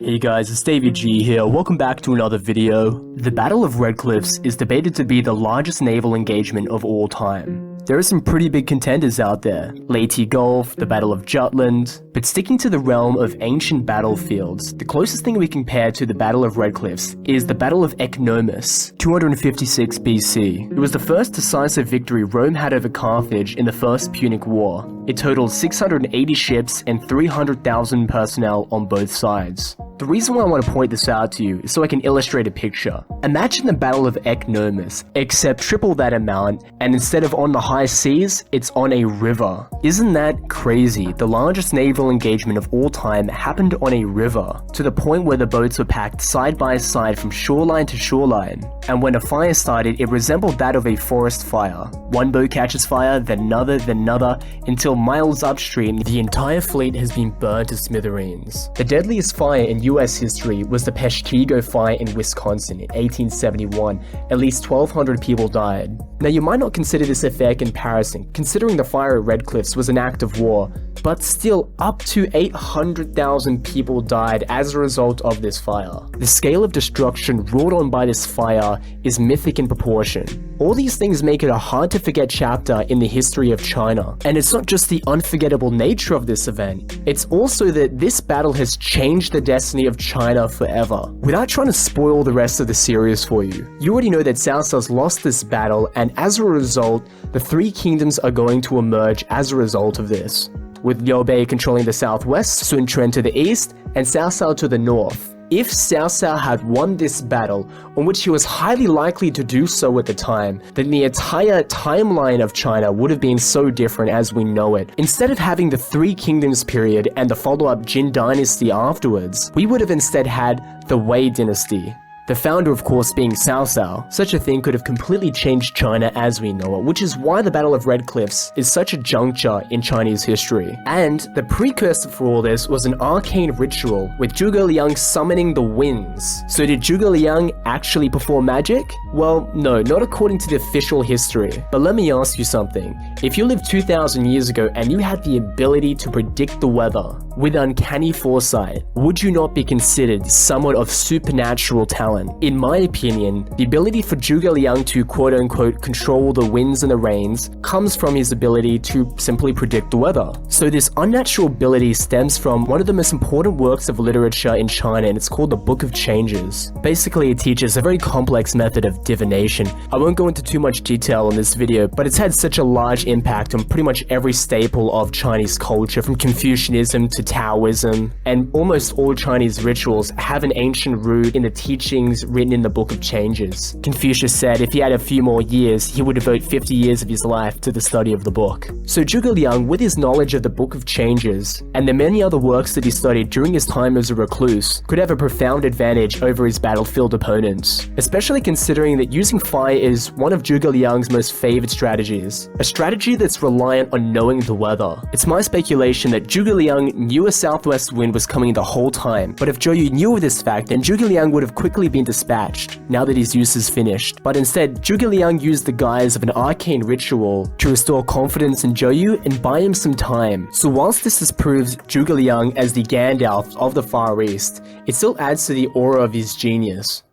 Hey guys, it's G here, welcome back to another video. The Battle of Redcliffs is debated to be the largest naval engagement of all time. There are some pretty big contenders out there, Leyte Gulf, the Battle of Jutland, but sticking to the realm of ancient battlefields, the closest thing we compare to the Battle of Redcliffs is the Battle of Ecnomus, 256 BC. It was the first decisive victory Rome had over Carthage in the First Punic War. It totaled 680 ships and 300,000 personnel on both sides. The reason why I want to point this out to you is so I can illustrate a picture. Imagine the Battle of Ecnomus, except triple that amount, and instead of on the high seas, it's on a river. Isn't that crazy? The largest naval engagement of all time happened on a river, to the point where the boats were packed side by side from shoreline to shoreline. And when a fire started, it resembled that of a forest fire. One boat catches fire, then another, until miles upstream, the entire fleet has been burned to smithereens. The deadliest fire in US history was the Peshtigo fire in Wisconsin in 1871. At least 1,200 people died. Now you might not consider this a fair comparison, considering the fire at Redcliffs was an act of war, but still up to 800,000 people died as a result of this fire. The scale of destruction wrought on by this fire is mythic in proportion. All these things make it a hard to forget chapter in the history of China. And it's not just the unforgettable nature of this event, it's also that this battle has changed the destiny of China forever. Without trying to spoil the rest of the series for you, you already know that Southlands lost this battle, and as a result, the three kingdoms are going to emerge as a result of this, with Liu Bei controlling the southwest, Sun Quan to the east, and Cao Cao to the north. If Cao Cao had won this battle, on which he was highly likely to do so at the time, then the entire timeline of China would have been so different as we know it. Instead of having the Three Kingdoms period and the follow-up Jin dynasty afterwards, we would have instead had the Wei dynasty. The founder, of course, being Cao Cao. Such a thing could have completely changed China as we know it, which is why the Battle of Redcliffs is such a juncture in Chinese history. And the precursor for all this was an arcane ritual, with Zhuge Liang summoning the winds. So did Zhuge Liang actually perform magic? Well, no, not according to the official history. But let me ask you something. If you lived 2,000 years ago and you had the ability to predict the weather with uncanny foresight, would you not be considered someone of supernatural talent? In my opinion, the ability for Zhuge Liang to quote-unquote control the winds and the rains comes from his ability to simply predict the weather. So this unnatural ability stems from one of the most important works of literature in China, and it's called the Book of Changes. Basically, it teaches a very complex method of divination. I won't go into too much detail in this video, but it's had such a large impact on pretty much every staple of Chinese culture, from Confucianism to Taoism, and almost all Chinese rituals have an ancient root in the teachings written in the Book of Changes. Confucius said if he had a few more years, he would devote 50 years of his life to the study of the book. So Zhuge Liang, with his knowledge of the Book of Changes, and the many other works that he studied during his time as a recluse, could have a profound advantage over his battlefield opponents, especially considering that using fire is one of Zhuge Liang's most favored strategies, a strategy that's reliant on knowing the weather. It's my speculation that Zhuge Liang knew a southwest wind was coming the whole time, but if Zhou Yu knew of this fact, then Zhuge Liang would have quickly been dispatched now that his use is finished. But instead, Zhuge Liang used the guise of an arcane ritual to restore confidence in Zhou Yu and buy him some time. So whilst this proves Zhuge Liang as the Gandalf of the Far East, it still adds to the aura of his genius.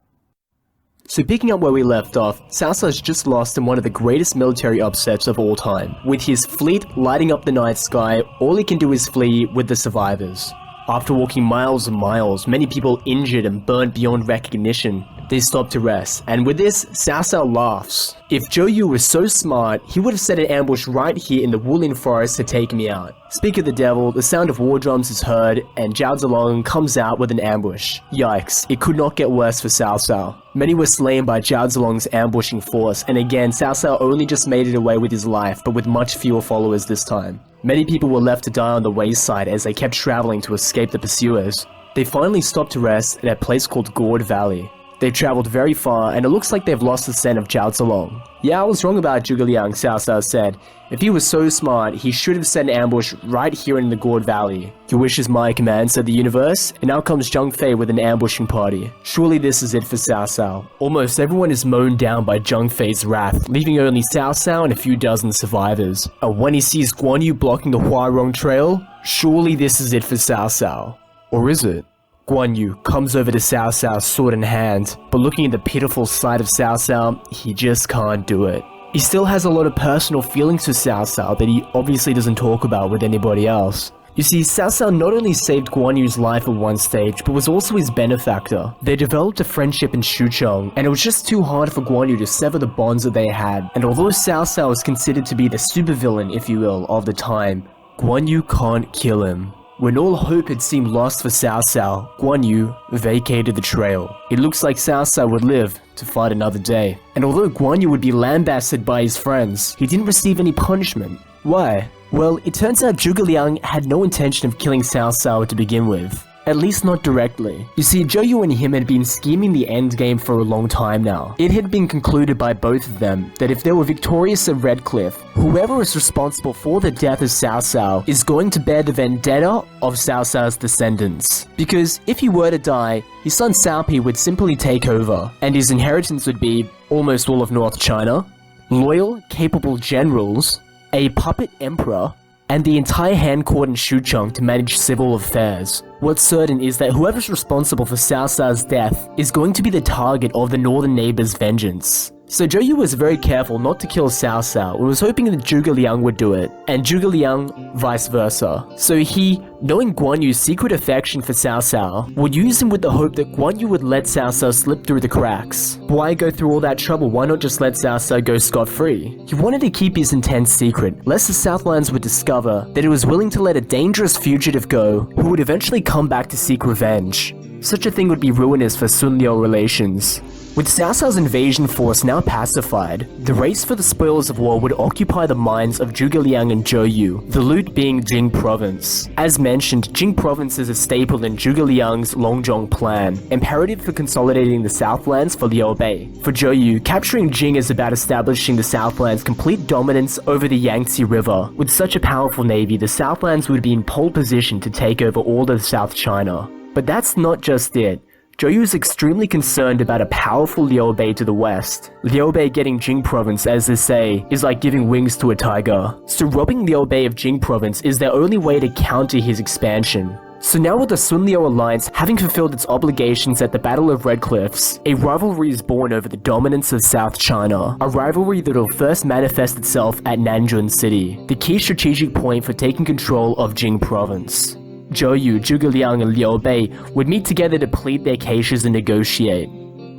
So picking up where we left off, Cao Cao has just lost in one of the greatest military upsets of all time. With his fleet lighting up the night sky, all he can do is flee with the survivors. After walking miles and miles, many people injured and burnt beyond recognition, they stop to rest, and with this, Cao Cao laughs. If Zhou Yu was so smart, he would have set an ambush right here in the Wulin Forest to take me out. Speak of the devil, the sound of war drums is heard, and Zhao Zilong comes out with an ambush. Yikes, it could not get worse for Cao Cao. Many were slain by Zhao Zilong's ambushing force, and again, Cao Cao only just made it away with his life, but with much fewer followers this time. Many people were left to die on the wayside as they kept traveling to escape the pursuers. They finally stopped to rest at a place called Gourd Valley. They've traveled very far, and it looks like they've lost the scent of Zhao Zilong. Yeah, I was wrong about Zhuge Liang, Cao Cao said. If he was so smart, he should have set an ambush right here in the Gourd Valley. Your wish is my command, said the universe, and now comes Zhang Fei with an ambushing party. Surely this is it for Cao Cao. Almost everyone is mown down by Zhang Fei's wrath, leaving only Cao Cao and a few dozen survivors. And when he sees Guan Yu blocking the Huarong Trail, surely this is it for Cao Cao. Or is it? Guan Yu comes over to Cao Cao sword in hand, but looking at the pitiful sight of Cao Cao, he just can't do it. He still has a lot of personal feelings for Cao Cao that he obviously doesn't talk about with anybody else. You see, Cao Cao not only saved Guan Yu's life at one stage, but was also his benefactor. They developed a friendship in Xucheng, and it was just too hard for Guan Yu to sever the bonds that they had. And although Cao Cao is considered to be the supervillain, if you will, of the time, Guan Yu can't kill him. When all hope had seemed lost for Cao Cao, Guan Yu vacated the trail. It looks like Cao Cao would live to fight another day. And although Guan Yu would be lambasted by his friends, he didn't receive any punishment. Why? Well, it turns out Zhuge Liang had no intention of killing Cao Cao to begin with. At least not directly. You see, Zhou and him had been scheming the endgame for a long time now. It had been concluded by both of them that if they were victorious at Redcliff, whoever is responsible for the death of Cao Cao is going to bear the vendetta of Cao Cao's descendants. Because if he were to die, his son Cao Pi would simply take over, and his inheritance would be almost all of North China, loyal, capable generals, a puppet emperor, and the entire hand court in Xucheng to manage civil affairs. What's certain is that whoever's responsible for Cao Cao's death is going to be the target of the northern neighbor's vengeance. So Zhou was very careful not to kill Cao Cao and was hoping that Zhuge Liang would do it, and Zhuge Liang vice versa. So he, knowing Guan Yu's secret affection for Cao Cao, would use him with the hope that Guan Yu would let Cao Cao slip through the cracks. Why go through all that trouble? Why not just let Cao Cao go scot-free? He wanted to keep his intent secret, lest the Southlands would discover that he was willing to let a dangerous fugitive go who would eventually come back to seek revenge. Such a thing would be ruinous for Sun-Liu relations. With Cao Cao's invasion force now pacified, the race for the spoils of war would occupy the minds of Zhuge Liang and Zhou, the loot being Jing province. As mentioned, Jing province is a staple in Zhuge Liang's Longzhong plan, imperative for consolidating the Southlands for Liu Bei. For Zhou, capturing Jing is about establishing the Southlands' complete dominance over the Yangtze River. With such a powerful navy, the Southlands would be in pole position to take over all of South China. But that's not just it. Zhou is extremely concerned about a powerful Liu Bei to the west. Liu Bei getting Jing province, as they say, is like giving wings to a tiger. So robbing Liu Bei of Jing province is their only way to counter his expansion. So now with the Sun-Liu alliance having fulfilled its obligations at the Battle of Redcliffs, a rivalry is born over the dominance of South China. A rivalry that will first manifest itself at Nanjun City, the key strategic point for taking control of Jing province. Zhou, Zhuge Liang, and Liu Bei would meet together to plead their cases and negotiate.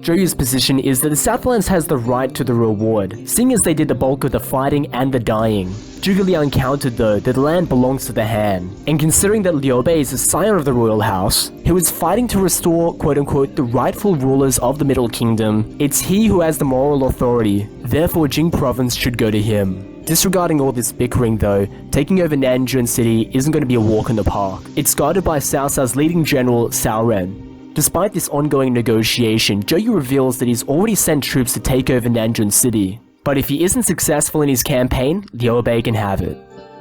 Zhou's position is that the Southlands has the right to the reward, seeing as they did the bulk of the fighting and the dying. Zhuge Liang countered though that the land belongs to the Han, and considering that Liu Bei is a scion of the royal house, who is fighting to restore quote-unquote the rightful rulers of the Middle Kingdom, it's he who has the moral authority, therefore Jing province should go to him. Disregarding all this bickering though, taking over Nanjun City isn't going to be a walk in the park. It's guarded by Cao Cao's leading general, Cao Ren. Despite this ongoing negotiation, Zhou reveals that he's already sent troops to take over Nanjun City. But if he isn't successful in his campaign, Liu Bei can have it.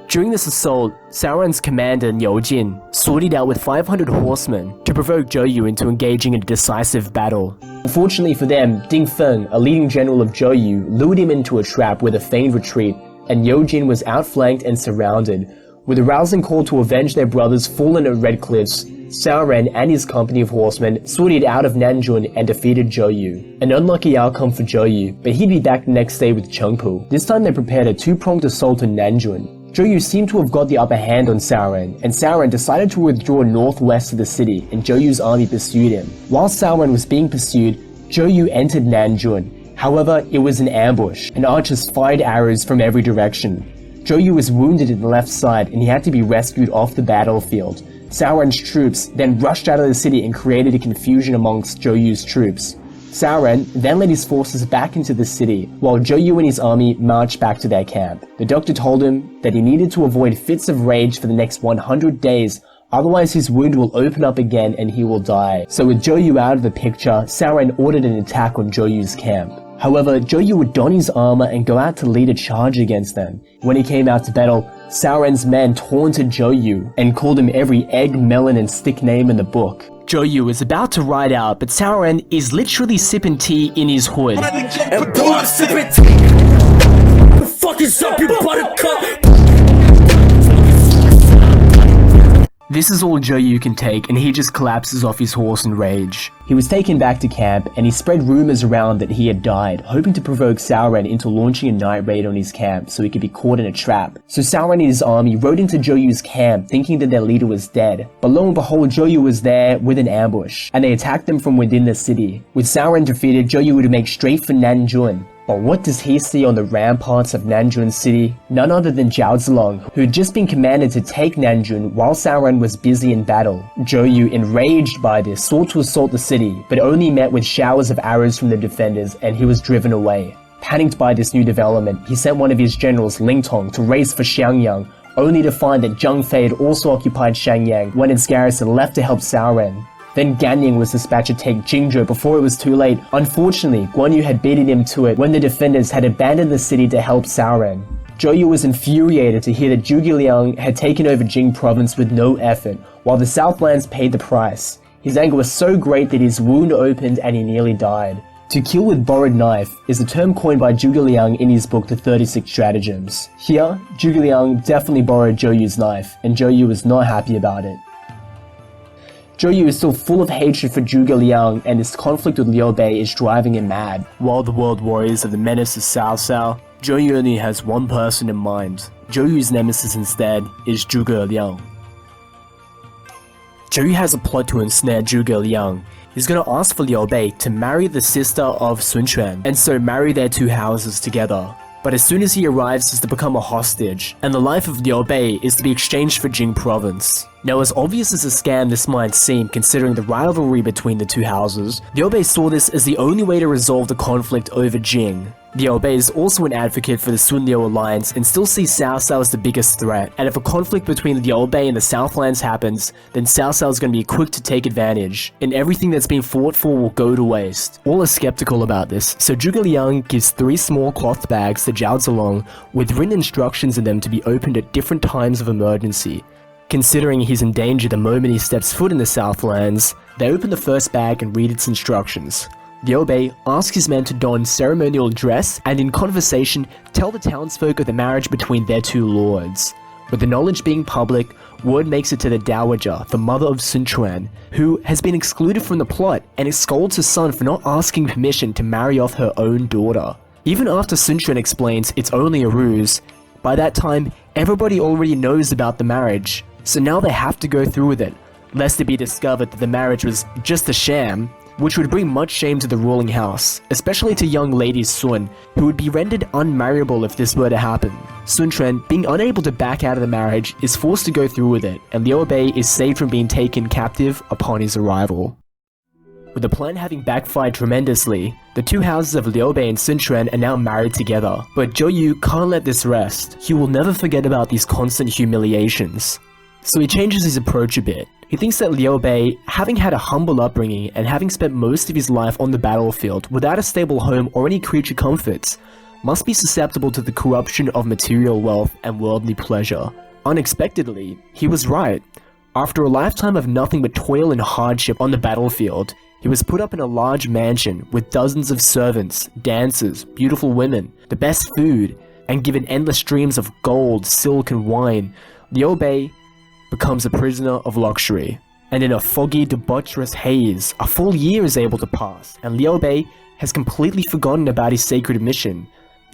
During this assault, Cao Ren's commander, Niu Jin, sorted out with 500 horsemen to provoke Zhou into engaging in a decisive battle. Unfortunately for them, Ding Feng, a leading general of Zhou, lured him into a trap with a feigned retreat, and Niu Jin was outflanked and surrounded. With a rousing call to avenge their brothers fallen at Redcliffs, Cao Ren and his company of horsemen sorted out of Nanjun and defeated Zhou. An unlucky outcome for Zhou, but he'd be back the next day with Chengpu. This time they prepared a two-pronged assault on Nanjun. Zhou seemed to have got the upper hand on Cao Ren, and Cao Ren decided to withdraw northwest of the city, and Zhou's army pursued him. While Cao Ren was being pursued, Zhou entered Nanjun. However, it was an ambush, and archers fired arrows from every direction. Zhou was wounded in the left side, and he had to be rescued off the battlefield. Cao Ren's troops then rushed out of the city and created a confusion amongst Zhou's troops. Cao Ren then led his forces back into the city, while Zhou and his army marched back to their camp. The doctor told him that he needed to avoid fits of rage for the next 100 days, otherwise his wound will open up again and he will die. So with Zhou out of the picture, Cao Ren ordered an attack on Zhou's camp. However, Zhou would don his armor and go out to lead a charge against them. When he came out to battle, Cao Ren's men taunted Zhou and called him every egg, melon, and stick name in the book. Zhou is about to ride out, but Cao Ren is literally sipping tea in his hood. And boy, sipping tea. The fuck is up, you buttercup? This is all Zhou Yu can take, and he just collapses off his horse in rage. He was taken back to camp, and he spread rumors around that he had died, hoping to provoke Cao Ren into launching a night raid on his camp so he could be caught in a trap. So Cao Ren and his army rode into Zhou Yu's camp thinking that their leader was dead, but lo and behold, Zhou Yu was there with an ambush, and they attacked them from within the city. With Cao Ren defeated, Zhou Yu would make straight for Nanjun. But what does he see on the ramparts of Nanjun City? None other than Zhao Zilong, who had just been commanded to take Nanjun while Cao Ren was busy in battle. Zhou Yu, enraged by this, sought to assault the city, but only met with showers of arrows from the defenders, and he was driven away. Panicked by this new development, he sent one of his generals, Ling Tong, to race for Xiangyang, only to find that Zheng Fei had also occupied Shenyang when its garrison left to help Cao Ren. Then Ganyang was dispatched to take Jingzhou before it was too late. Unfortunately, Guan Yu had beaten him to it when the defenders had abandoned the city to help Cao Ren. Zhou Yu was infuriated to hear that Zhuge Liang had taken over Jing province with no effort, while the Southlands paid the price. His anger was so great that his wound opened and he nearly died. To kill with borrowed knife is a term coined by Zhuge Liang in his book The 36 Stratagems. Here, Zhuge Liang definitely borrowed Zhou Yu's knife, and Zhou Yu was not happy about it. Zhou Yu is still full of hatred for Zhuge Liang, and his conflict with Liu Bei is driving him mad. While the world warriors are the menace of Cao Cao, Zhou Yu only has one person in mind. Zhou Yu's nemesis instead is Zhuge Liang. Zhou Yu has a plot to ensnare Zhuge Liang. He's gonna ask for Liu Bei to marry the sister of Sun Quan, and so marry their two houses together. But as soon as he arrives, he's to become a hostage, and the life of Liu Bei is to be exchanged for Jing province. Now, as obvious as a scam this might seem, considering the rivalry between the two houses, Liu Bei saw this as the only way to resolve the conflict over Jing. Liu Bei is also an advocate for the Sun-Liu alliance and still sees Cao Cao as the biggest threat, and if a conflict between Liu Bei and the Southlands happens, then Cao Cao is going to be quick to take advantage, and everything that's been fought for will go to waste. All are skeptical about this, so Zhuge Liang gives 3 small cloth bags to Zhao Zilong with written instructions in them to be opened at different times of emergency. Considering he's in danger the moment he steps foot in the Southlands, they open the first bag and read its instructions. Liu Bei asks his men to don ceremonial dress and in conversation tell the townsfolk of the marriage between their two lords. With the knowledge being public, word makes it to the Dowager, the mother of Sun Quan, who has been excluded from the plot and scolds her son for not asking permission to marry off her own daughter. Even after Sun Quan explains it's only a ruse, by that time everybody already knows about the marriage, so now they have to go through with it, lest it be discovered that the marriage was just a sham, which would bring much shame to the ruling house, especially to young lady Sun, who would be rendered unmarriable if this were to happen. Sun Quan, being unable to back out of the marriage, is forced to go through with it, and Liu Bei is saved from being taken captive upon his arrival. With the plan having backfired tremendously, the two houses of Liu Bei and Sun Quan are now married together, but Zhou Yu can't let this rest. He will never forget about these constant humiliations. So he changes his approach a bit. He thinks that Liu Bei, having had a humble upbringing and having spent most of his life on the battlefield without a stable home or any creature comforts, must be susceptible to the corruption of material wealth and worldly pleasure. Unexpectedly, he was right. After a lifetime of nothing but toil and hardship on the battlefield, he was put up in a large mansion with dozens of servants, dancers, beautiful women, the best food, and given endless streams of gold, silk, and wine. Liu Bei becomes a prisoner of luxury, and in a foggy, debaucherous haze, a full year is able to pass, and Liu Bei has completely forgotten about his sacred mission.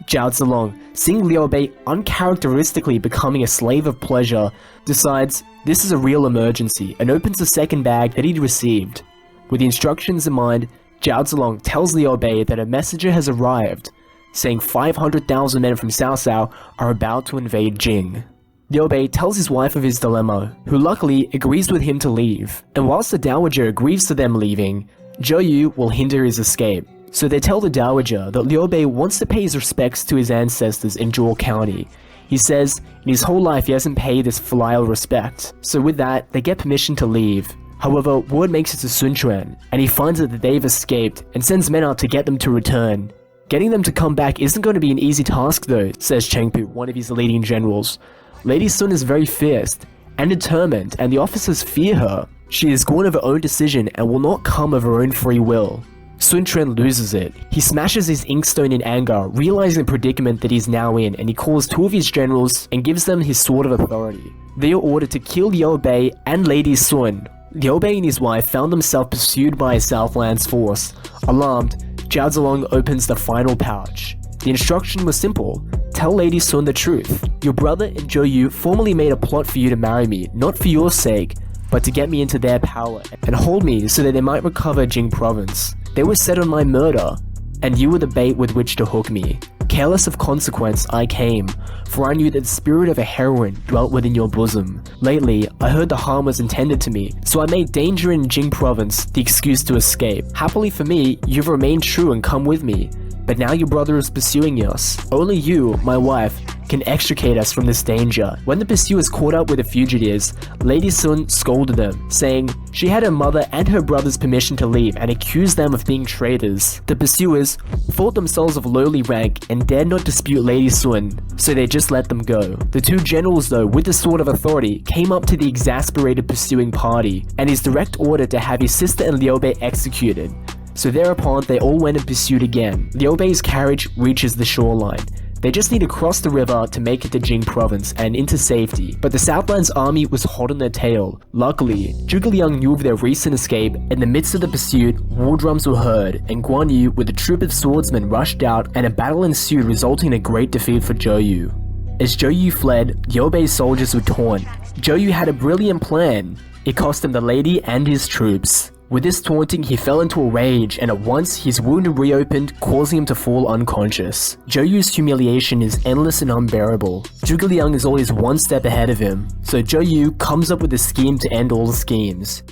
Zhao Zilong, seeing Liu Bei uncharacteristically becoming a slave of pleasure, decides this is a real emergency and opens the second bag that he'd received. With the instructions in mind, Zhao Zilong tells Liu Bei that a messenger has arrived, saying 500,000 men from Cao Cao are about to invade Jing. Liu Bei tells his wife of his dilemma, who luckily agrees with him to leave, and whilst the Dowager agrees to them leaving, Zhou Yu will hinder his escape. So they tell the Dowager that Liu Bei wants to pay his respects to his ancestors in Zhuge County. He says in his whole life he hasn't paid this filial respect, so with that, they get permission to leave. However, word makes it to Sun Quan, and he finds out that they've escaped and sends men out to get them to return. Getting them to come back isn't going to be an easy task though, says Chengpu, one of his leading generals. Lady Sun is very fierce and determined, and the officers fear her. She is born of her own decision and will not come of her own free will. Sun Quan loses it. He smashes his inkstone in anger, realizing the predicament that he's now in, and he calls 2 of his generals and gives them his sword of authority. they are ordered to kill Liu Bei and Lady Sun. Liu Bei and his wife found themselves pursued by a Southlands force. Alarmed, Zhao Zilong opens the final pouch. The instruction was simple: tell Lady Sun the truth. Your brother and Zhou Yu formerly made a plot for you to marry me, not for your sake, but to get me into their power and hold me so that they might recover Jing province. They were set on my murder, and you were the bait with which to hook me. Careless of consequence, I came, for I knew that the spirit of a heroine dwelt within your bosom. Lately, I heard the harm was intended to me, so I made danger in Jing province the excuse to escape. Happily for me, you've remained true and come with me. But now your brother is pursuing us. Only you, my wife, can extricate us from this danger. When the pursuers caught up with the fugitives, Lady Sun scolded them, saying she had her mother and her brother's permission to leave and accused them of being traitors. The pursuers thought themselves of lowly rank and dared not dispute Lady Sun, so they just let them go. The two generals, though, with the sword of authority, came up to the exasperated pursuing party, and his direct order to have his sister and Liu Bei executed. So thereupon, they all went and pursued again. Liu Bei's carriage reaches the shoreline. They just need to cross the river to make it to Jing province and into safety. But the Southlands army was hot on their tail. Luckily, Zhuge Liang knew of their recent escape. In the midst of the pursuit, war drums were heard, and Guan Yu with a troop of swordsmen rushed out, and a battle ensued, resulting in a great defeat for Zhou Yu. As Zhou Yu fled, Liu Bei's soldiers were torn. Zhou Yu had a brilliant plan. It cost him the lady and his troops. With this taunting, he fell into a rage, and at once his wound reopened, causing him to fall unconscious. Zhou Yu's humiliation is endless and unbearable. Zhuge Liang is always one step ahead of him, so Zhou Yu comes up with a scheme to end all the schemes.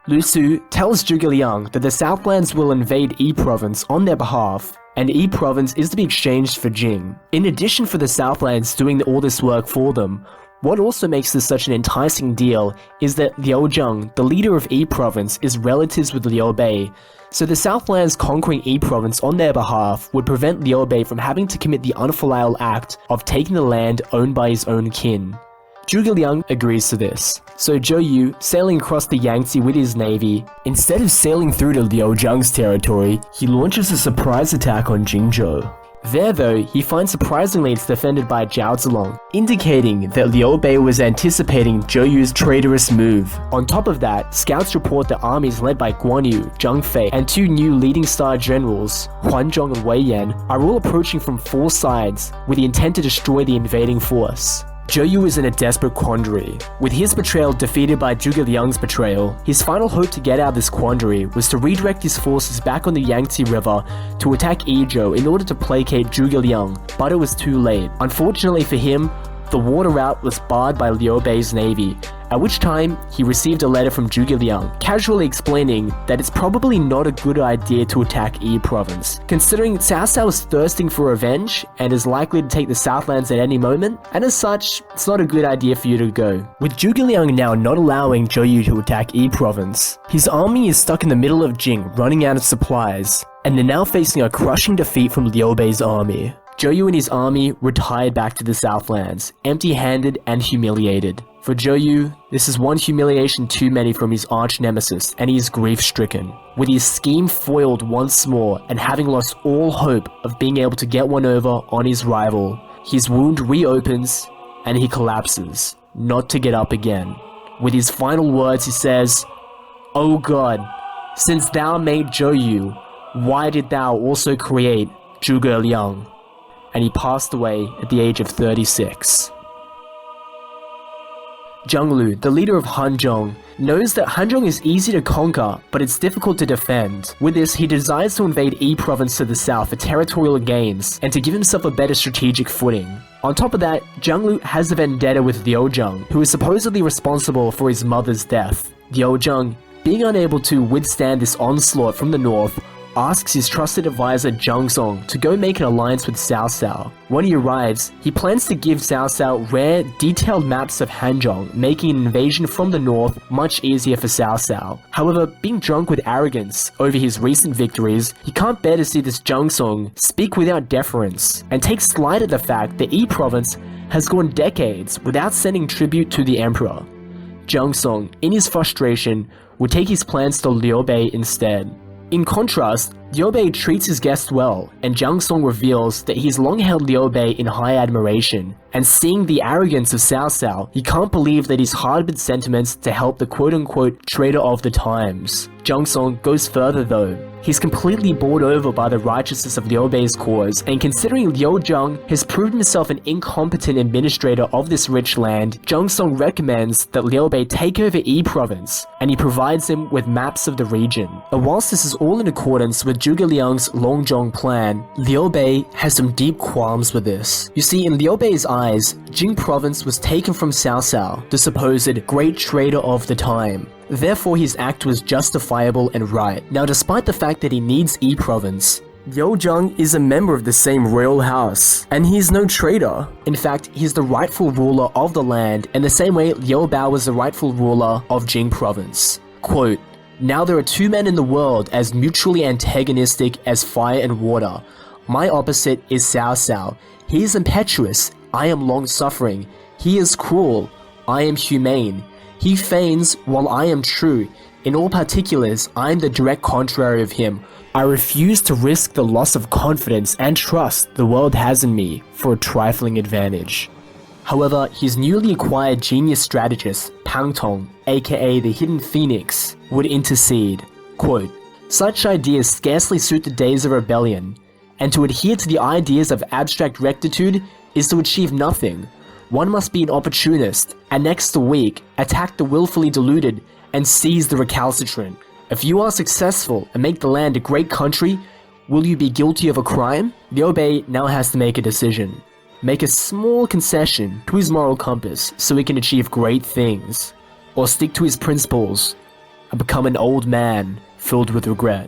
Lu Su tells Zhuge Liang that the Southlands will invade Yi province on their behalf, and Yi province is to be exchanged for Jing. In addition for the Southlands doing all this work for them, what also makes this such an enticing deal is that Liu Zhang, the leader of Yi province, is relatives with Liu Bei, so the Southlands conquering Yi province on their behalf would prevent Liu Bei from having to commit the unfilial act of taking the land owned by his own kin. Zhuge Liang agrees to this, so Zhou Yu, sailing across the Yangtze with his navy, instead of sailing through to Liu Zhang's territory, he launches a surprise attack on Jingzhou. There though, he finds surprisingly it's defended by Cao Zilong, indicating that Liu Bei was anticipating Zhou Yu's traitorous move. On top of that, scouts report that armies led by Guan Yu, Zhang Fei, and two new leading star generals, Huan Zhong and Wei Yan, are all approaching from four sides with the intent to destroy the invading force. Zhou Yu is in a desperate quandary. With his betrayal defeated by Zhuge Liang's betrayal, his final hope to get out of this quandary was to redirect his forces back on the Yangtze River to attack Yizhou in order to placate Zhuge Liang, but it was too late. Unfortunately for him, the water route was barred by Liu Bei's navy, at which time he received a letter from Zhuge Liang, casually explaining that it's probably not a good idea to attack Yi province, considering Cao Cao is thirsting for revenge and is likely to take the Southlands at any moment, and as such, it's not a good idea for you to go. With Zhuge Liang now not allowing Zhou Yu to attack Yi province, his army is stuck in the middle of Jing, running out of supplies, and they're now facing a crushing defeat from Liu Bei's army. Zhou Yu and his army retired back to the Southlands, empty-handed and humiliated. For Zhou Yu, this is one humiliation too many from his arch-nemesis, and he is grief-stricken. With his scheme foiled once more, and having lost all hope of being able to get one over on his rival, his wound reopens, and he collapses, not to get up again. With his final words he says, "O God, since thou made Zhou Yu, why did thou also create Zhuge Liang?" And he passed away at the age of 36. Zhang Lu, the leader of Hanzhong, knows that Hanzhong is easy to conquer, but it's difficult to defend. With this, he desires to invade Yi province to the south for territorial gains, and to give himself a better strategic footing. On top of that, Zhang Lu has a vendetta with Liu Zhang, who is supposedly responsible for his mother's death. Liu Zhang, being unable to withstand this onslaught from the north, asks his trusted advisor Zhang Song to go make an alliance with Cao Cao. When he arrives, he plans to give Cao Cao rare, detailed maps of Hanzhong, making an invasion from the north much easier for Cao Cao. However, being drunk with arrogance over his recent victories, he can't bear to see this Zhang Song speak without deference, and takes slight at the fact that Yi province has gone decades without sending tribute to the emperor. Zhang Song, in his frustration, would take his plans to Liu Bei instead. In contrast, Liu Bei treats his guests well, and Zhang Song reveals that he's long held Liu Bei in high admiration, and seeing the arrogance of Cao Cao, he can't believe that he's harbored sentiments to help the quote-unquote traitor of the times. Zhang Song goes further though. He's completely bowled over by the righteousness of Liu Bei's cause, and considering Liu Zhang has proven himself an incompetent administrator of this rich land, Zhang Song recommends that Liu Bei take over Yi province, and he provides him with maps of the region. And whilst this is all in accordance with Zhuge Liang's Longzhong plan, Liu Bei has some deep qualms with this. You see, in Liu Bei's eyes, Jing province was taken from Cao Cao, the supposed great traitor of the time. Therefore, his act was justifiable and right. Now, despite the fact that he needs Yi province, Liu Zhang is a member of the same royal house, and he's no traitor. In fact, he's the rightful ruler of the land, in the same way Liu Bei was the rightful ruler of Jing province. Quote, "Now there are two men in the world as mutually antagonistic as fire and water. My opposite is Cao Cao. He is impetuous, I am long-suffering. He is cruel, I am humane. He feigns while I am true. In all particulars, I am the direct contrary of him. I refuse to risk the loss of confidence and trust the world has in me for a trifling advantage." However, his newly acquired genius strategist, Pang Tong, aka the Hidden Phoenix, would intercede. Quote, "Such ideas scarcely suit the days of rebellion, and to adhere to the ideas of abstract rectitude is to achieve nothing. One must be an opportunist, annex the weak, attack the willfully deluded, and seize the recalcitrant. If you are successful and make the land a great country, will you be guilty of a crime?" Liu Bei now has to make a decision. Make a small concession to his moral compass so he can achieve great things, or stick to his principles and become an old man filled with regret.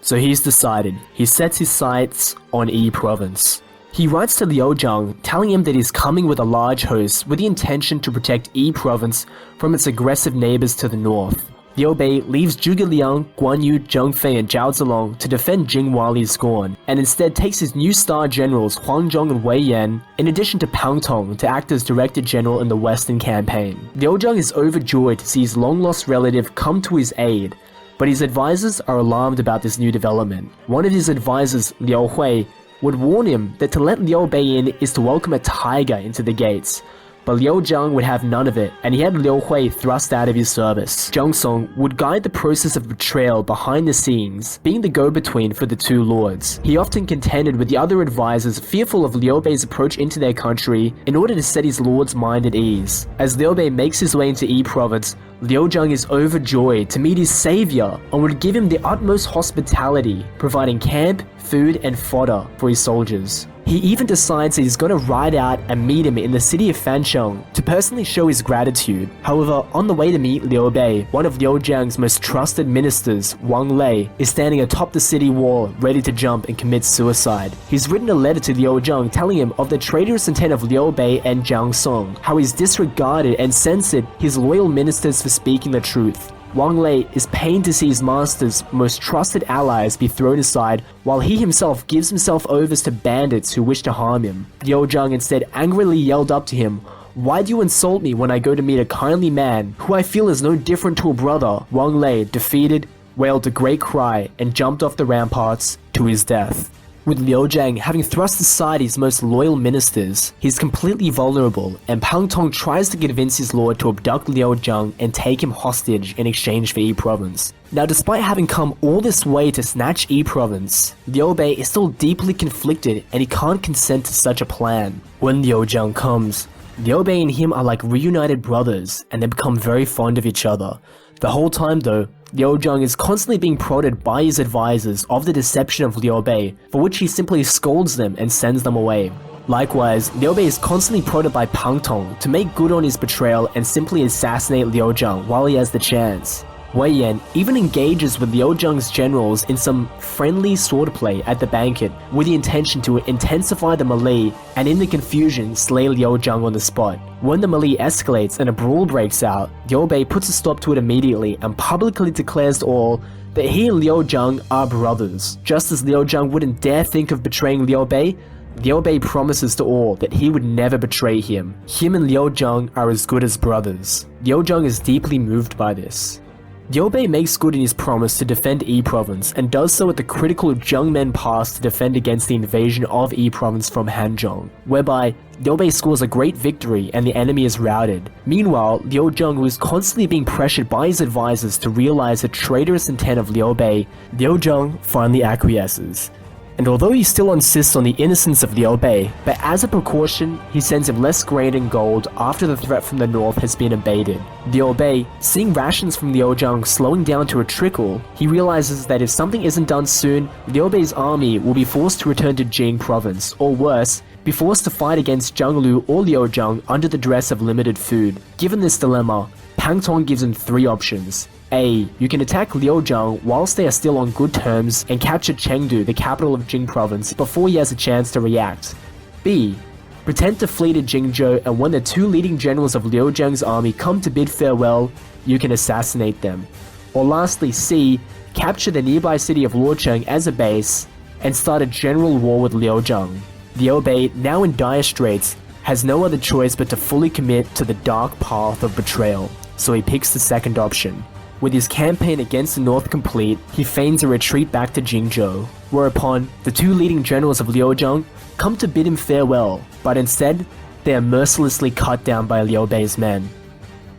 So he's decided. He sets his sights on Yi province. He writes to Liu Zhang, telling him that he's coming with a large host with the intention to protect Yi province from its aggressive neighbors to the north. Liu Bei leaves Zhuge Liang, Guan Yu, Zheng Fei and Zhao Zilong to defend Jing while he's gone, and instead takes his new star generals Huang Zhong and Wei Yan, in addition to Pang Tong, to act as director general in the western campaign. Liu Zhang is overjoyed to see his long-lost relative come to his aid, but his advisors are alarmed about this new development. One of his advisors, Liu Hui, would warn him that to let Liu Bei in is to welcome a tiger into the gates. But Liu Zhang would have none of it, and he had Liu Hui thrust out of his service. Zhang Song would guide the process of betrayal behind the scenes, being the go-between for the two lords. He often contended with the other advisors, fearful of Liu Bei's approach into their country, in order to set his lord's mind at ease. As Liu Bei makes his way into Yi province, Liu Zhang is overjoyed to meet his savior and would give him the utmost hospitality, providing camp, food, and fodder for his soldiers. He even decides that he's going to ride out and meet him in the city of Fancheng to personally show his gratitude. However, on the way to meet Liu Bei, one of Liu Zhang's most trusted ministers, Wang Lei, is standing atop the city wall, ready to jump and commit suicide. He's written a letter to Liu Zhang telling him of the traitorous intent of Liu Bei and Zhang Song, how he's disregarded and censored his loyal ministers for speaking the truth. Wang Lei is pained to see his master's most trusted allies be thrown aside, while he himself gives himself over to bandits who wish to harm him. Liu Zhang instead angrily yelled up to him, "Why do you insult me when I go to meet a kindly man who I feel is no different to a brother?" Wang Lei, defeated, wailed a great cry and jumped off the ramparts to his death. With Liu Zhang having thrust aside his most loyal ministers, he's completely vulnerable, and Pang Tong tries to convince his lord to abduct Liu Zhang and take him hostage in exchange for Yi province. Now, despite having come all this way to snatch Yi province, Liu Bei is still deeply conflicted and he can't consent to such a plan. When Liu Zhang comes, Liu Bei and him are like reunited brothers, and they become very fond of each other. The whole time though, Liu Zhang is constantly being prodded by his advisors of the deception of Liu Bei, for which he simply scolds them and sends them away. Likewise, Liu Bei is constantly prodded by Pang Tong to make good on his betrayal and simply assassinate Liu Zhang while he has the chance. Wei Yan even engages with Liu Zhang's generals in some friendly swordplay at the banquet with the intention to intensify the melee and in the confusion slay Liu Zhang on the spot. When the melee escalates and a brawl breaks out, Liu Bei puts a stop to it immediately and publicly declares to all that he and Liu Zhang are brothers. Just as Liu Zhang wouldn't dare think of betraying Liu Bei promises to all that he would never betray him. Him and Liu Zhang are as good as brothers. Liu Zhang is deeply moved by this. Liu Bei makes good in his promise to defend E Province and does so at the critical Zhengmen Pass to defend against the invasion of E Province from Hanzhong, whereby Liu Bei scores a great victory and the enemy is routed. Meanwhile, Liu Zheng, who is constantly being pressured by his advisors to realize the traitorous intent of Liu Bei, Liu Zheng finally acquiesces. And although he still insists on the innocence of Liu Bei, but as a precaution, he sends him less grain and gold after the threat from the north has been abated. Liu Bei, seeing rations from Liu Zheng slowing down to a trickle, he realizes that if something isn't done soon, Liu Bei's army will be forced to return to Jing province, or worse, be forced to fight against Zhang-Lu or Liu Zheng under the duress of limited food. Given this dilemma, Pang Tong gives him 3 options. A. You can attack Liu Zheng whilst they are still on good terms and capture Chengdu, the capital of Jing province, before he has a chance to react. B. Pretend to flee to Jingzhou, and when the 2 leading generals of Liu Zheng's army come to bid farewell, you can assassinate them. Or lastly, C. Capture the nearby city of Luocheng as a base and start a general war with Liu Zheng. Liu Bei, now in dire straits, has no other choice but to fully commit to the dark path of betrayal, so he picks the second option. With his campaign against the north complete, he feigns a retreat back to Jingzhou, whereupon the 2 leading generals of Liu Zheng come to bid him farewell, but instead, they are mercilessly cut down by Liu Bei's men.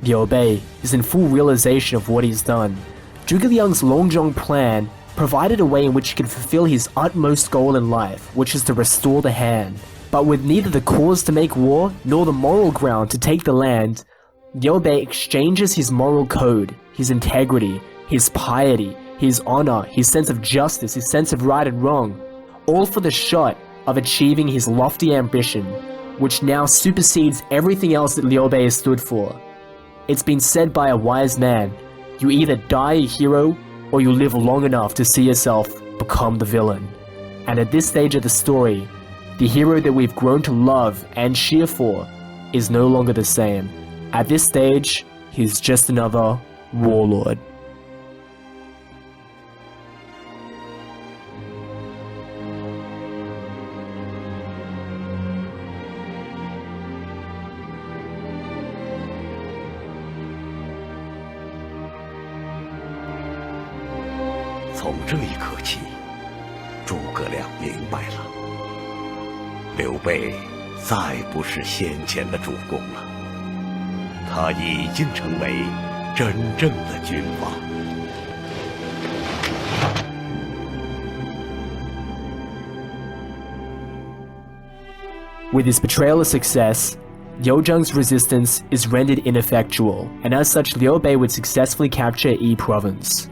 Liu Bei is in full realization of what he's done. Zhuge Liang's Longzhong plan provided a way in which he could fulfill his utmost goal in life, which is to restore the Han. But with neither the cause to make war, nor the moral ground to take the land, Liu Bei exchanges his moral code, his integrity, his piety, his honor, his sense of justice, his sense of right and wrong, all for the shot of achieving his lofty ambition, which now supersedes everything else that Liu Bei has stood for. It's been said by a wise man, you either die a hero, or you live long enough to see yourself become the villain. And at this stage of the story, the hero that we've grown to love and cheer for is no longer the same. At this stage, he's just another warlord.从这一刻起，诸葛亮明白了，刘备再不是先前的主公了，他已经成为真正的君王。With his betrayal a success, Liu Zheng's resistance is rendered ineffectual, and as such Liu Bei would successfully capture E Province.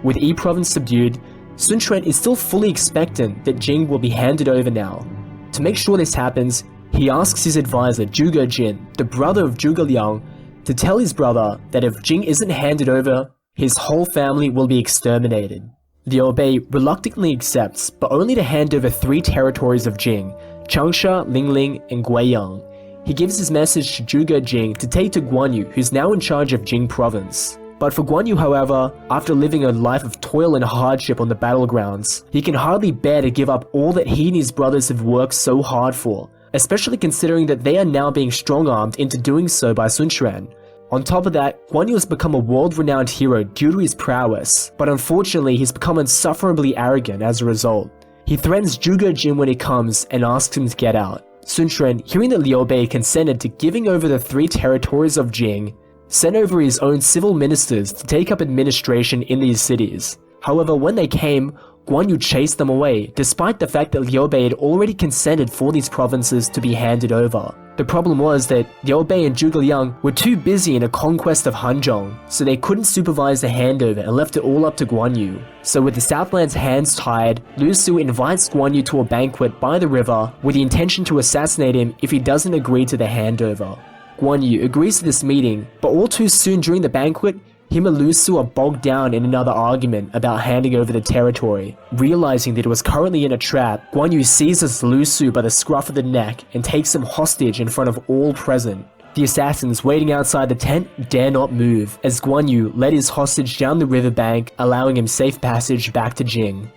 With E Province subdued, Sun Quan is still fully expectant that Jing will be handed over now. To make sure this happens, he asks his advisor Zhuge Jin, the brother of Zhuge Liang, to tell his brother that if Jing isn't handed over, his whole family will be exterminated. Liu Bei reluctantly accepts, but only to hand over 3 territories of Jing, Changsha, Lingling, and Guiyang. He gives his message to Zhuge Jin to take to Guan Yu, who's now in charge of Jing province. But for Guan Yu, however, after living a life of toil and hardship on the battlegrounds, he can hardly bear to give up all that he and his brothers have worked so hard for, especially considering that they are now being strong-armed into doing so by Sun Quan. On top of that, Guan Yu has become a world-renowned hero due to his prowess, but unfortunately he's become insufferably arrogant as a result. He threatens Zhuge Jin when he comes and asks him to get out. Sun Quan, hearing that Liu Bei consented to giving over the 3 territories of Jing, sent over his own civil ministers to take up administration in these cities. However, when they came, Guan Yu chased them away, despite the fact that Liu Bei had already consented for these provinces to be handed over. The problem was that Liu Bei and Zhuge Liang were too busy in a conquest of Hanzhong, so they couldn't supervise the handover and left it all up to Guan Yu. So with the Southlands' hands tied, Lu Su invites Guan Yu to a banquet by the river with the intention to assassinate him if he doesn't agree to the handover. Guan Yu agrees to this meeting, but all too soon during the banquet, him and Lu Su are bogged down in another argument about handing over the territory. Realizing that it was currently in a trap, Guan Yu seizes Lu Su by the scruff of the neck and takes him hostage in front of all present. The assassins waiting outside the tent dare not move, as Guan Yu led his hostage down the riverbank, allowing him safe passage back to Jing.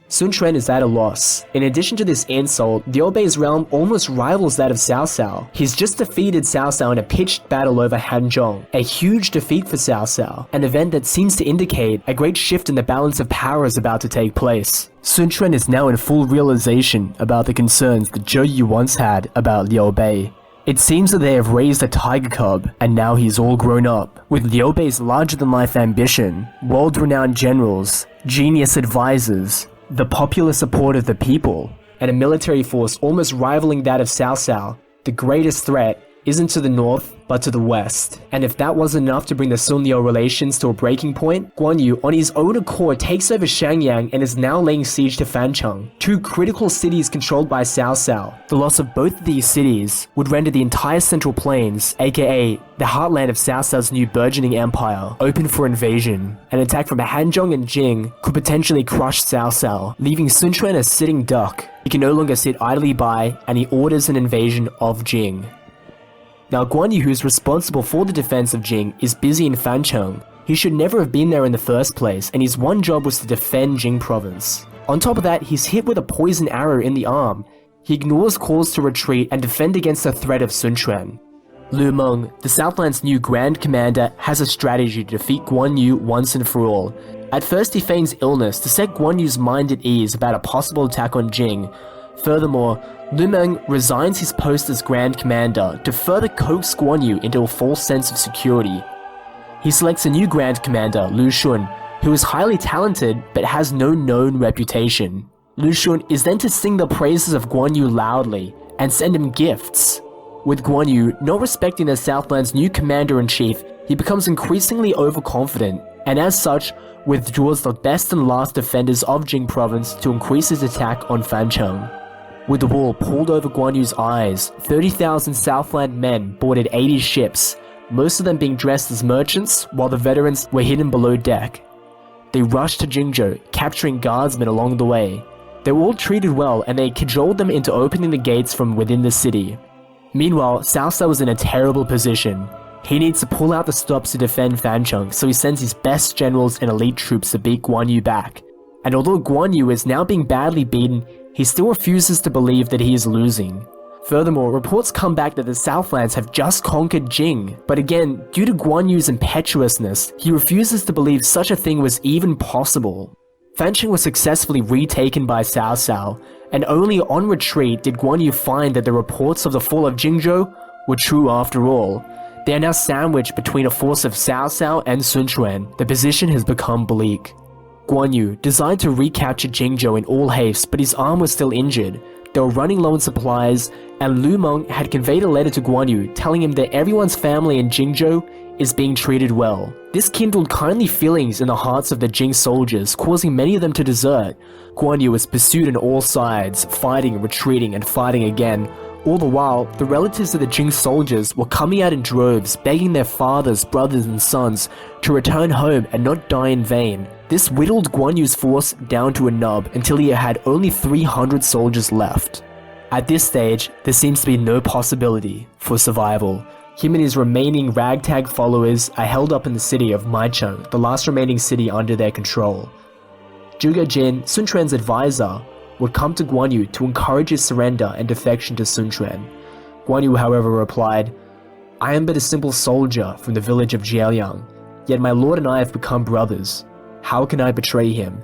Sun Quan is at a loss. In addition to this insult, Liu Bei's realm almost rivals that of Cao Cao. He's just defeated Cao Cao in a pitched battle over Hanzhong, a huge defeat for Cao Cao, an event that seems to indicate a great shift in the balance of power is about to take place. Sun Quan is now in full realization about the concerns that Zhou Yu once had about Liu Bei. It seems that they have raised a tiger cub, and now he's all grown up. With Liu Bei's larger-than-life ambition, world-renowned generals, genius advisors, the popular support of the people, and a military force almost rivaling that of Cao Cao, the greatest threat isn't to the north, but to the west. And if that wasn't enough to bring the Sun-Liu relations to a breaking point, Guan Yu, on his own accord, takes over Xiangyang and is now laying siege to Fancheng, two critical cities controlled by Cao Cao. The loss of both of these cities would render the entire Central Plains, aka the heartland of Cao Cao's new burgeoning empire, open for invasion. An attack from Hanzhong and Jing could potentially crush Cao Cao, leaving Sun Quan a sitting duck. He can no longer sit idly by, and he orders an invasion of Jing. Now Guan Yu, who is responsible for the defense of Jing, is busy in Fancheng. He should never have been there in the first place, and his one job was to defend Jing province. On top of that, he's hit with a poison arrow in the arm. He ignores calls to retreat and defend against the threat of Sun Quan. Lu Meng, the Southlands' new Grand Commander, has a strategy to defeat Guan Yu once and for all. At first he feigns illness to set Guan Yu's mind at ease about a possible attack on Jing. Furthermore, Lu Meng resigns his post as Grand Commander to further coax Guan Yu into a false sense of security. He selects a new Grand Commander, Lu Xun, who is highly talented but has no known reputation. Lu Xun is then to sing the praises of Guan Yu loudly and send him gifts. With Guan Yu not respecting the Southland's new Commander-in-Chief, he becomes increasingly overconfident, and as such, withdraws the best and last defenders of Jing province to increase his attack on Fancheng. With the wall pulled over Guan Yu's eyes, 30,000 Southland men boarded 80 ships, most of them being dressed as merchants, while the veterans were hidden below deck. They rushed to Jingzhou, capturing guardsmen along the way. They were all treated well, and they cajoled them into opening the gates from within the city. Meanwhile, Cao Cao was in a terrible position. He needs to pull out the stops to defend Fancheng, so he sends his best generals and elite troops to beat Guan Yu back. And although Guan Yu is now being badly beaten, he still refuses to believe that he is losing. Furthermore, reports come back that the Southlands have just conquered Jing, but again, due to Guan Yu's impetuousness, he refuses to believe such a thing was even possible. Fancheng was successfully retaken by Cao Cao, and only on retreat did Guan Yu find that the reports of the fall of Jingzhou were true after all. They are now sandwiched between a force of Cao Cao and Sun Quan. The position has become bleak. Guan Yu designed to recapture Jingzhou in all haste, but his arm was still injured. They were running low on supplies, and Lu Meng had conveyed a letter to Guan Yu telling him that everyone's family in Jingzhou is being treated well. This kindled kindly feelings in the hearts of the Jing soldiers, causing many of them to desert. Guan Yu was pursued on all sides, fighting, retreating, and fighting again. All the while, the relatives of the Jing soldiers were coming out in droves, begging their fathers, brothers, and sons to return home and not die in vain. This whittled Guan Yu's force down to a nub until he had only 300 soldiers left. At this stage, there seems to be no possibility for survival. Him and his remaining ragtag followers are held up in the city of Maicheng, the last remaining city under their control. Zhuge Jin, Sun Quan's advisor, would come to Guan Yu to encourage his surrender and defection to Sun Quan. Guan Yu, however, replied, "I am but a simple soldier from the village of Jiaoliang, yet my lord and I have become brothers. How can I betray him?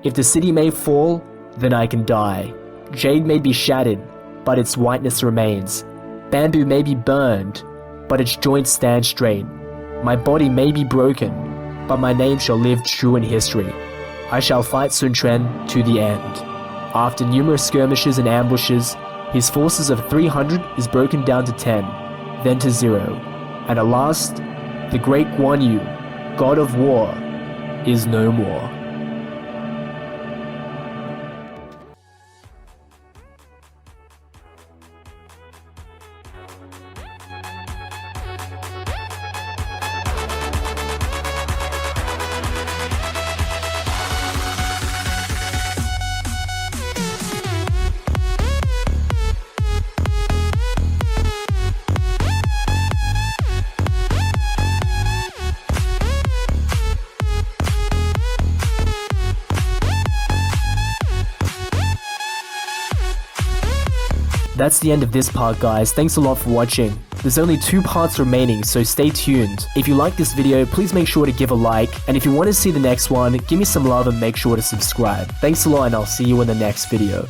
If the city may fall, then I can die. Jade may be shattered, but its whiteness remains. Bamboo may be burned, but its joints stand straight. My body may be broken, but my name shall live true in history. I shall fight Sun Quan to the end." After numerous skirmishes and ambushes, his forces of 300 is broken down to 10, then to 0, and at last, the great Guan Yu, god of war, is no more. That's the end of this part, guys. Thanks a lot for watching. There's only 2 parts remaining, so stay tuned. If you like this video, please make sure to give a like, and if you want to see the next one, give me some love and make sure to subscribe. Thanks a lot, and I'll see you in the next video.